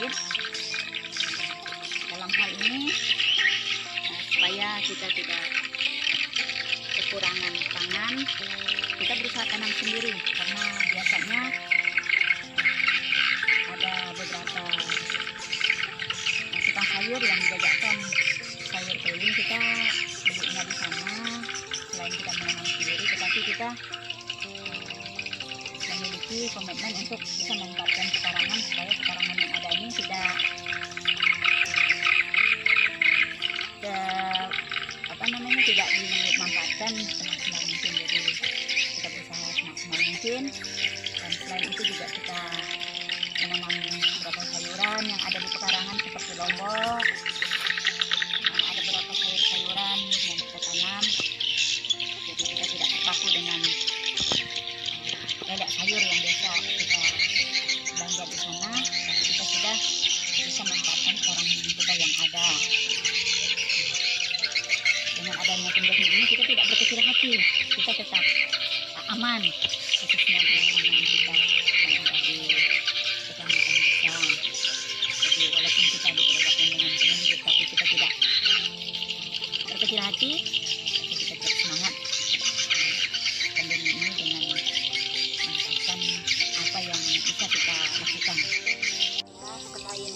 sedikit. Dalam hal ini supaya kita tidak kekurangan pangan, kita berusaha tanam sendiri, karena biasanya ada beberapa tukang sayur yang menjajakan sayur keliling. Kita belinya di sana. Selain kita menanam sendiri, tetapi kita memiliki komitmen untuk bisa memanfaatkan pekarangan, supaya pekarangan yang ada ini tidak tidak dimanfaatkan semaksimal mungkin. Jadi kita berusaha semaksimal mungkin, dan selain itu juga kita menanam beberapa sayuran yang ada di pekarangan seperti lombok. Ada beberapa sayur-sayuran yang kita tanam, jadi kita tidak terpaku dengan lelek sayur yang biasa kita belanja di sana, tapi kita sudah bisa memanfaatkan pekarangan kita yang ada. Dengan adanya pandemi ini kita tidak berkecil hati, kita tetap aman, khususnya di lingkungan kita yang ada di Kecamatan Gesang. Jadi walaupun kita diperhadapkan dengan pandemi, tapi kita tidak berkecil hati, tapi kita tetap semangat pandemi ini dengan memanfaatkan apa yang bisa kita lakukan. Selain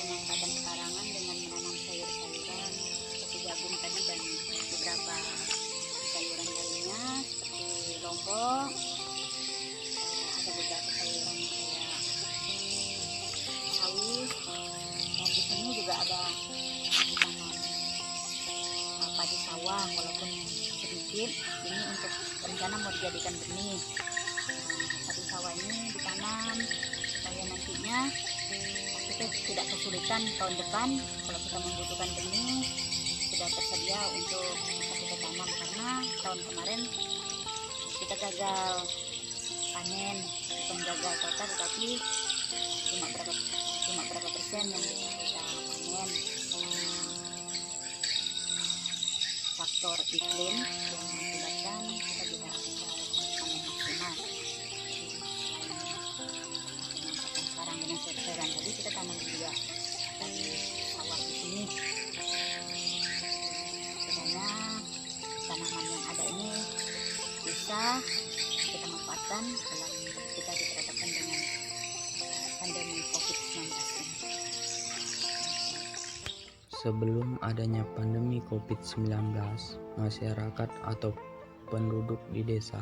pemanfaatan pekarangan dengan menanam sayur-sayuran seperti jagung tadi dan beberapa sayuran lainnya seperti lombok, ada beberapa sayuran kayak sawi, dan di sini juga ada tanam padi sawah walaupun sedikit. Ini untuk rencana mau dijadikan benih. Padi sawah ini ditanam supaya nantinya kita tidak kesulitan tahun depan kalau kita membutuhkan benih, sudah tersedia untuk bisa kita tanam. Karena tahun kemarin kita gagal panen, bukan gagal total, tetapi cuma berapa persen yang bisa kita panen. Faktor iklim yang mengakibatkan kita tidak bisa panen maksimal. Sekarang dengan sayur-sayuran tadi kita tanam juga tadi sawah di sini. Sebenarnya tanaman yang ada ini bisa kita manfaatkan dalam kita diperhadapkan dengan pandemi COVID-19 ini. Sebelum adanya pandemi COVID-19, masyarakat atau penduduk di desa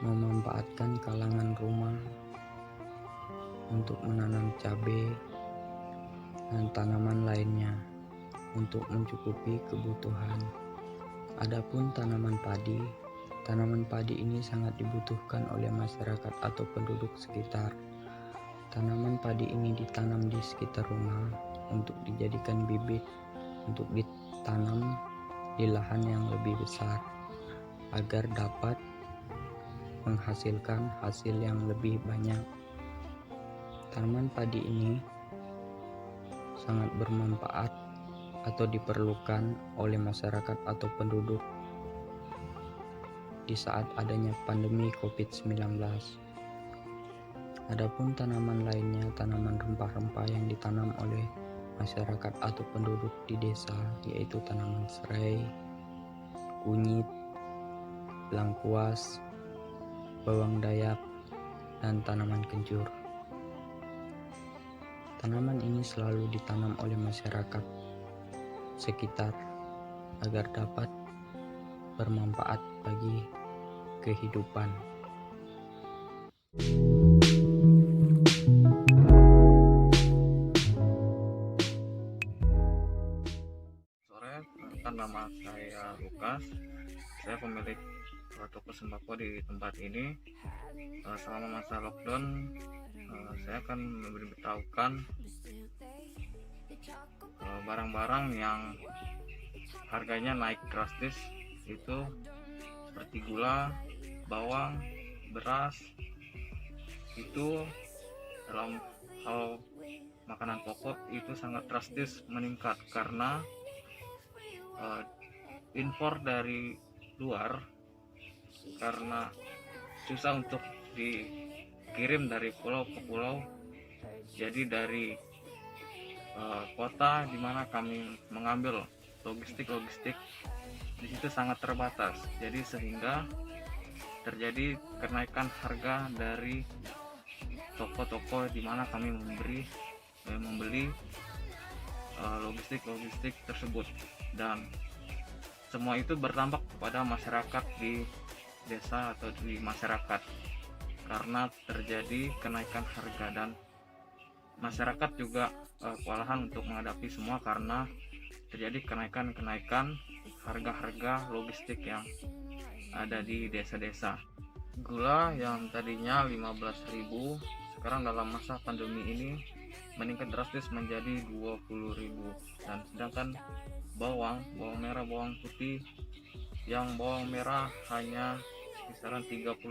memanfaatkan kalangan rumah untuk menanam cabai dan tanaman lainnya untuk mencukupi kebutuhan. Adapun tanaman padi ini sangat dibutuhkan oleh masyarakat atau penduduk sekitar. Tanaman padi ini ditanam di sekitar rumah untuk dijadikan bibit untuk ditanam di lahan yang lebih besar agar dapat menghasilkan hasil yang lebih banyak. Tanaman padi ini sangat bermanfaat atau diperlukan oleh masyarakat atau penduduk di saat adanya pandemi COVID-19. Adapun tanaman lainnya, tanaman rempah-rempah yang ditanam oleh masyarakat atau penduduk di desa, yaitu tanaman serai, kunyit, lengkuas, bawang dayak, dan tanaman kencur. Tanaman ini selalu ditanam oleh masyarakat sekitar agar dapat bermanfaat bagi kehidupan. Sore, nama saya Lukas. Saya pemilik toko sembako di tempat ini. Selama masa lockdown, saya akan memberitahukan barang-barang yang harganya naik drastis, itu seperti gula, bawang, beras. Itu dalam hal makanan pokok itu sangat drastis meningkat karena impor dari luar, karena susah untuk dikirim dari pulau ke pulau, Jadi dari kota di mana kami mengambil logistik di situ sangat terbatas. Jadi sehingga terjadi kenaikan harga dari toko-toko di mana kami membeli logistik tersebut, dan semua itu berdampak kepada masyarakat di desa atau di masyarakat karena terjadi kenaikan harga, dan masyarakat juga kewalahan untuk menghadapi semua karena terjadi kenaikan harga-harga logistik yang ada di desa-desa. Gula yang tadinya 15.000 sekarang dalam masa pandemi ini meningkat drastis menjadi 20.000, dan sedangkan bawang merah, bawang putih, yang bawang merah hanya kisaran 35.000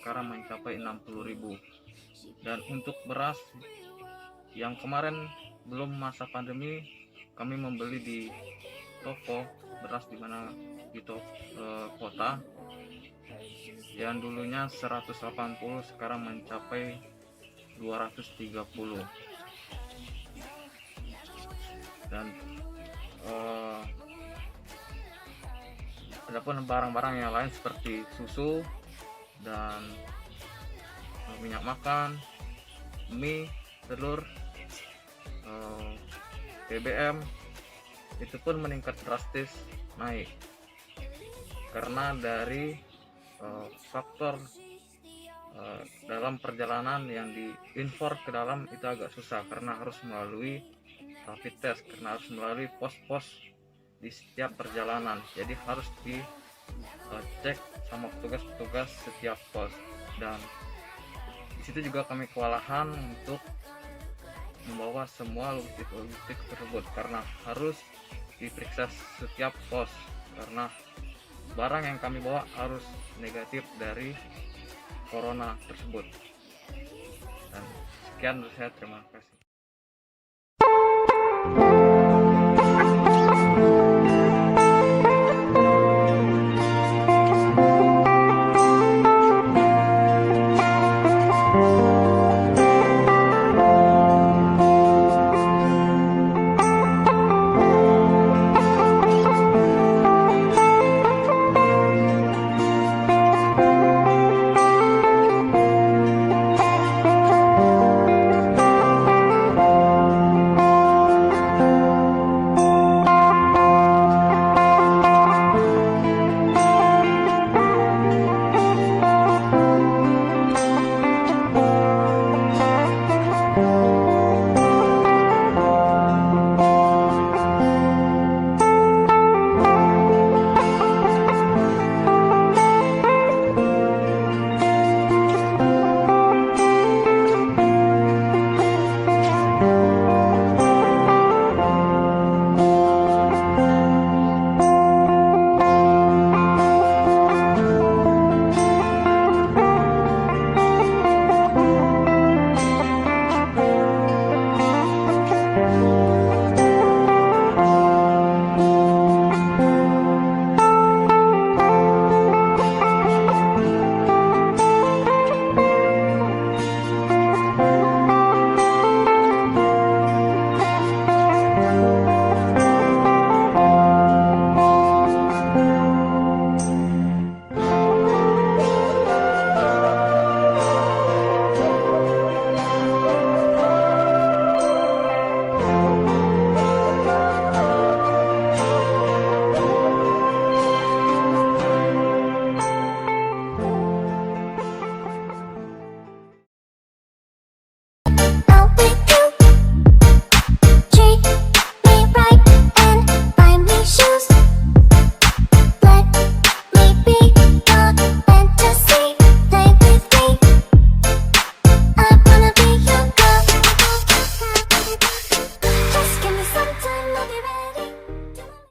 sekarang mencapai 60.000. Dan untuk beras yang kemarin belum masa pandemi kami membeli di toko beras di mana di kota yang dulunya 180 sekarang mencapai 230. Dan adapun barang-barang yang lain seperti susu dan minyak makan, mie, telur, BBM itu pun meningkat drastis naik karena dari faktor dalam perjalanan yang diimpor ke dalam itu agak susah karena harus melalui rapid test, karena harus melalui pos-pos di setiap perjalanan, jadi harus dicek sama petugas-petugas setiap pos, dan di situ juga kami kewalahan untuk membawa semua logistik tersebut karena harus diperiksa setiap pos karena barang yang kami bawa harus negatif dari corona tersebut. Dan sekian dari saya, terima kasih.